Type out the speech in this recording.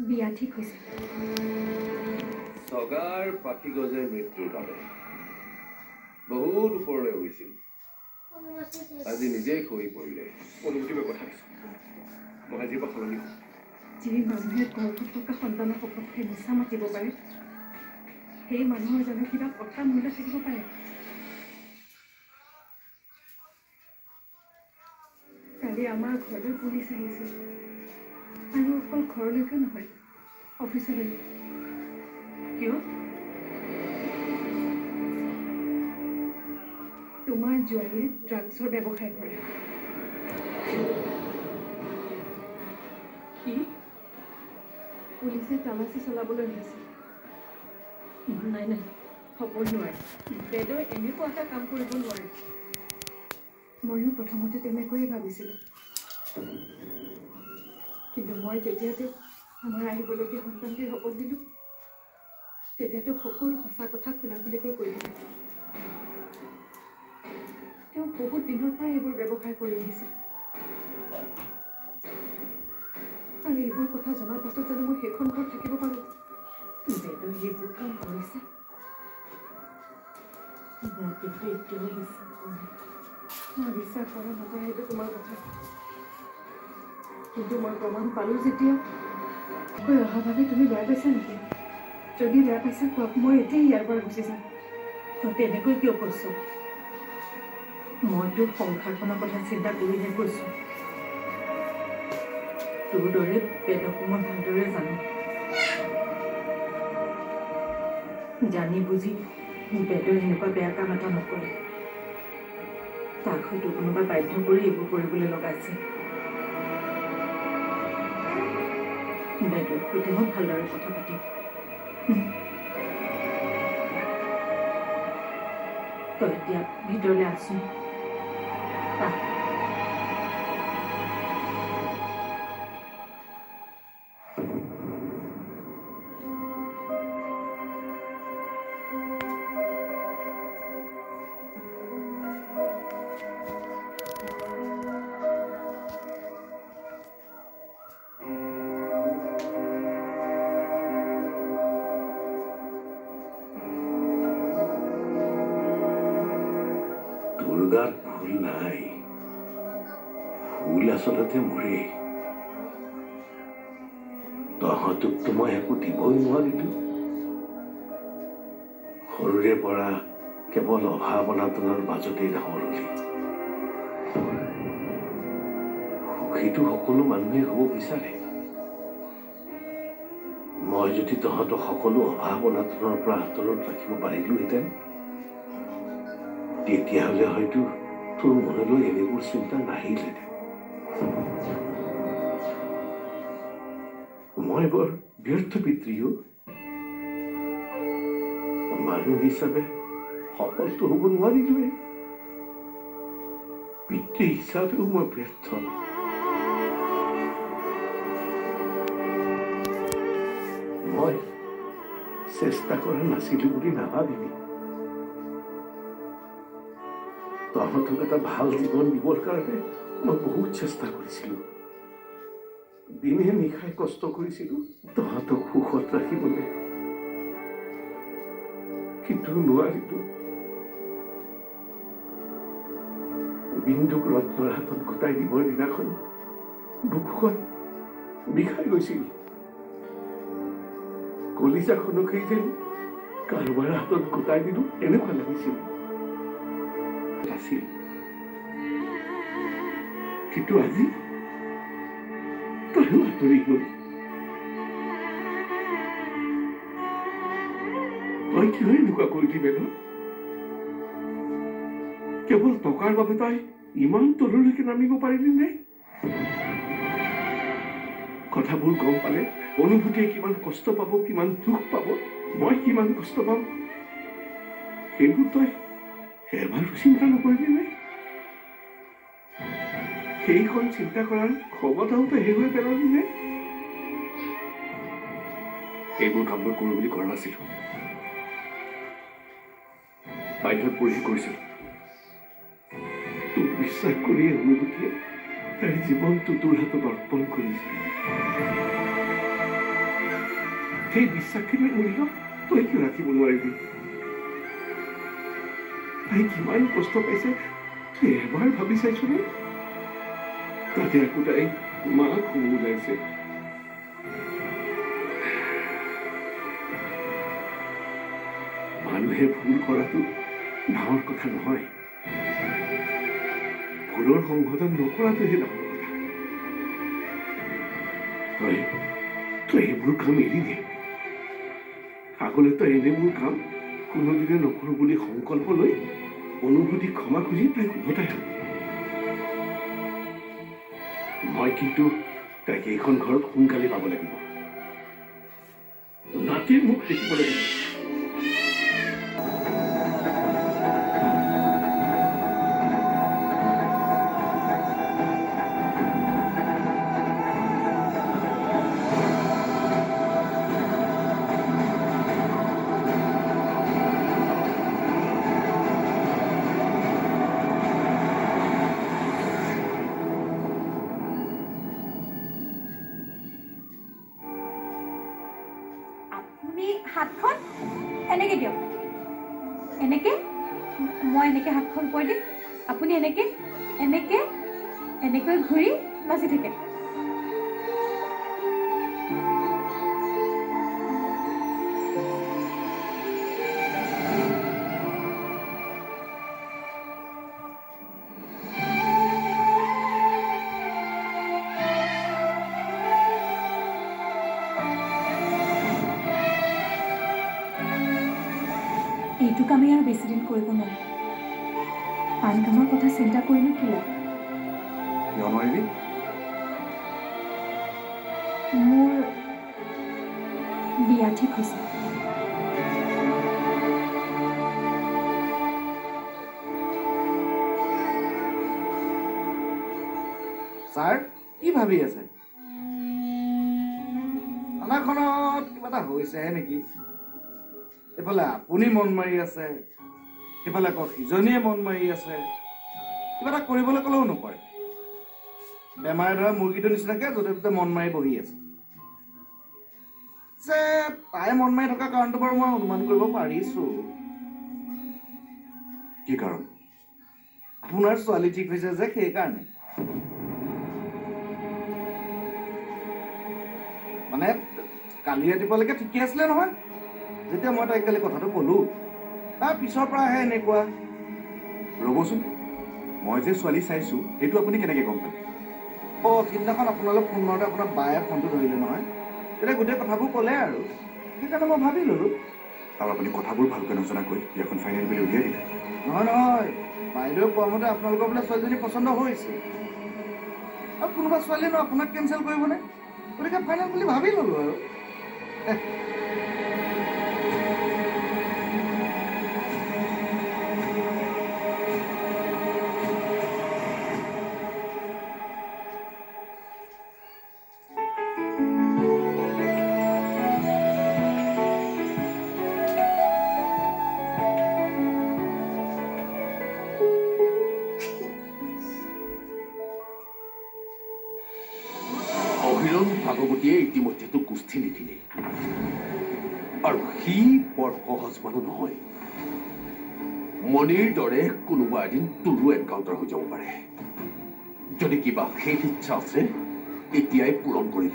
বিয়া ঠিক হৈছে। ছগাৰ পাখি গজে মৃত্যুৰ বাবে বহুত ওপৰলৈ গৈছিল। আজি নিজেই খহি পৰিলে। অনুমতিৰ কথা দিছো, মই আজিৰ পৰা সলনি হ'ম। যি মানুহে গৰ্ভত থকা সন্তানৰ সপক্ষে মিছা মাতিব পাৰে, সেই মানুহৰ জানো কিবা কথা মূল্য থাকিব পাৰে? কালি আমাৰ ঘৰলৈ পুলিচ আহিছিল, আৰু অকল ঘৰলৈকে নহয়, অফিচলৈ। কিয়? তোমাৰ জোৱাৰীয়ে ড্ৰাগছৰ ব্যৱসায় কৰে। কি? পুলিচে তালাচী চলাবলৈ আহিছে। নাই নাই, হ'ব নোৱাৰে। বেদই এনেকুৱা এটা কাম কৰিব নোৱাৰে। ময়ো প্ৰথমতে তেনেকৈয়ে ভাবিছিলোঁ, কিন্তু মই যেতিয়াতে আমাৰ আহিবলগীয়া সন্তানটিৰ শপত দিলোঁ, তেতিয়াতো সকলো সঁচা কথা খোলাখুলিকৈ কৈ দিলে। তেওঁ বহুত দিনৰ পৰাই এইবোৰ ব্যৱসায় কৰি আহিছে, আৰু এইবোৰ কথা জনাৰ পাছত জানো মই সেইখন ঘৰত থাকিব পাৰোঁ? বেদই এইবোৰ কাম কৰিছে, মই কিন্তু এতিয়াও বিশ্বাস কৰা নাই। মই বিশ্বাস কৰা নকৰা সেইটো তোমাৰ কথা, কিন্তু মই প্ৰমাণ পালোঁ যেতিয়া কৈ অহা ভাবি তুমি বেয়া পাইছা নেকি? যদি বেয়া পাইছা কোৱা, মই এতিয়াই ইয়াৰ পৰা গুচি যাম। তই তেনেকৈ কিয় কৈছ? মই তোৰ সংসাৰখনৰ কথা চিন্তা কৰিহে কৈছোঁ। তোৰ দৰে বেদকো মই ভালদৰে জানো। জানি বুজি বেদই এনেকুৱা বেয়া কাম এটা নকৰে। তাক হয়তো কোনোবাই বাধ্য কৰি এইবোৰ কৰিবলৈ লগাইছে। বেদৰ সৈতে মই ভালদৰে কথা পাতিম। তই এতিয়া ভিতৰলৈ আছোন। তোৰ গাত ভুল নাই, ভুল আচলতে মোৰেই। তহঁতকতো মই একো দিবই নোৱাৰিলো। সৰুৰে পৰা কেৱল অভাৱ অনাটনৰ মাজতেই ডাঙৰ হলি। সুখীটো সকলো মানুহে হ'ব বিচাৰে। মই যদি তহঁতক সকলো অভাৱ অনাটনৰ পৰা আঁতৰত ৰাখিব পাৰিলোহেঁতেন, তেতিয়াহ'লে হয়তো তোৰ মনলৈ এনেবোৰ চিন্তা নাহিলহেঁতেন। মই বৰ ব্যৰ্থ পিতৃও। মানুহ হিচাপে সফলটো হ'ব নোৱাৰিলোৱে। পিতৃ হিচাপেও মই ব্যৰ্থ। মই চেষ্টা কৰা নাছিলো বুলি নাভাবিবি। তহঁতক এটা ভাল জীৱন দিবৰ কাৰণে মই বহুত চেষ্টা কৰিছিলো। দিনে নিশাই কষ্ট কৰিছিলো তহঁতক সুখত ৰাখিবলৈ, কিন্তু নোৱাৰিলো। বিন্দুক ৰত্নৰ হাতত গোটাই দিবৰ দিনাখন বুকুখন বিষাই গৈছিল। কলিজাখনকেই যেন কাৰোবাৰ হাতত গোটাই দিলো এনেকুৱা লাগিছিল। কিন্তু আজি তাৰো আঁতৰি গ'ল। তই কিয় এনেকুৱা কৰিলি বেদ? কেৱল টকাৰ বাবে তই ইমান তললৈকে নামিব পাৰিলি নে? কথাবোৰ গম পালে অনুভূতিয়ে কিমান কষ্ট পাব, কিমান দুখ পাব, মই কিমান কষ্ট পাম, সেইবোৰ তই এবাৰো চিন্তা নকৰিলি নে? সেইখন চিন্তা কৰাৰ ক্ষমতাও তই হেৰুৱাই পেলালি নে? এইবোৰ কাম মই কৰোঁ বুলি কৰা নাছিলো, বাধ্যত পৰিহে কৰিছিলো। তোক বিশ্বাস কৰিয়ে অনুভূতিয়ে তাইৰ জীৱনটো তোৰ হাতত অৰ্পণ কৰিছিল। সেই বিশ্বাসখিনিৰ মূল্য তই কিয় ৰাখিব নোৱাৰিবি? তাই কিমান কষ্ট পাইছে তই এবাৰ ভাবি চাইছনে? তাতে আকৌ তাই মাক শুব ওলাইছে। মানুহে ভুল কৰাটো ডাঙৰ কথা নহয়, ভুলৰ সংশোধন নকৰাটোহে ডাঙৰ কথা। তই এইবোৰ কাম এৰি দে। আগলৈ তই এনেবোৰ কাম কোনোদিনে নকৰো বুলি সংকল্প লৈ অনুভূতি ক্ষমা খুজি তাইক উভতাই আন। মই কিন্তু তাইক এইখন ঘৰত সোনকালে পাব লাগিব, নাতিৰ মুখ দেখিব লাগিব। হাতখন এনেকে দিয়ক, এনেকে মই এনেকে হাতখন কৈ দিম, আপুনি এনেকে এনেকে এনেকৈ ঘূৰি নাচি থাকে। এইটো কামেই আৰু বেছিদিন কৰিব নোৱাৰো। আন কামৰ কথা চিন্তা কৰিনো কি লাভ? কিয় নোৱাৰিবি? মোৰ বিয়া ঠিক হৈছে। ছাৰ কি ভাবি আছে? থানাখনত কিবা এটা হৈছেহে নেকি? এইফালে আপুনি মন মাৰি আছে, সেইফালে আকৌ সিজনীয়ে মন মাৰি আছে। কিবা এটা কৰিবলৈ ক'লেও নকৰে। বেমাৰে ধৰা মুৰ্গীটোৰ নিচিনাকে য'তে ত'তে মন মাৰি বহি আছে। যে তাই মন মাৰি থকা কাৰণটো বাৰু মই অনুমান কৰিব পাৰিছো। কি কাৰণ? আপোনাৰ ছোৱালী ঠিক হৈছে যে সেইকাৰণে। মানে কালি ৰাতিপুৱালৈকে ঠিকে আছিলে নহয়। যেতিয়া মই তাইক কালি কথাটো ক'লো, তাৰ পিছৰ পৰাহে এনেকুৱা। ৰ'বচোন, মই যে ছোৱালী চাইছো সেইটো আপুনি কেনেকৈ গম পালে? সিদিনাখন আপোনালোক ফোন মাৰোঁতে আপোনাৰ বায়ে ফোনটো ধৰিলে নহয়, তেতিয়া গোটেই কথাবোৰ ক'লে আৰু সেইকাৰণে মই ভাবি ল'লোঁ। আৰু আপুনি কথাবোৰ ভালকৈ নজনাকৈ বিয়াখন ফাইনেল বুলি উলিয়াই দিলে? নহয়, বাইদেৱে কোৱা মতে আপোনালোকৰ বোলে ছোৱালীজনী পচন্দ হৈছে। আৰু কোনোবা ছোৱালীয়েনো আপোনাক কেঞ্চেল কৰিবনে? গতিকে ফাইনেল বুলি ভাবি ল'লোঁ আৰু। অহিৰণ ভাগৱতীয়ে ইতিমধ্যেতো কুষ্ঠি লিখিলে, আৰু সি বৰ সহজ মানুহ নহয়। মণিৰ দৰে কোনোবা এদিন তোৰো এনকাউণ্টাৰ হৈ যাব পাৰে। যদি কিবা শেষ ইচ্ছা আছে এতিয়াই পূৰণ কৰিব।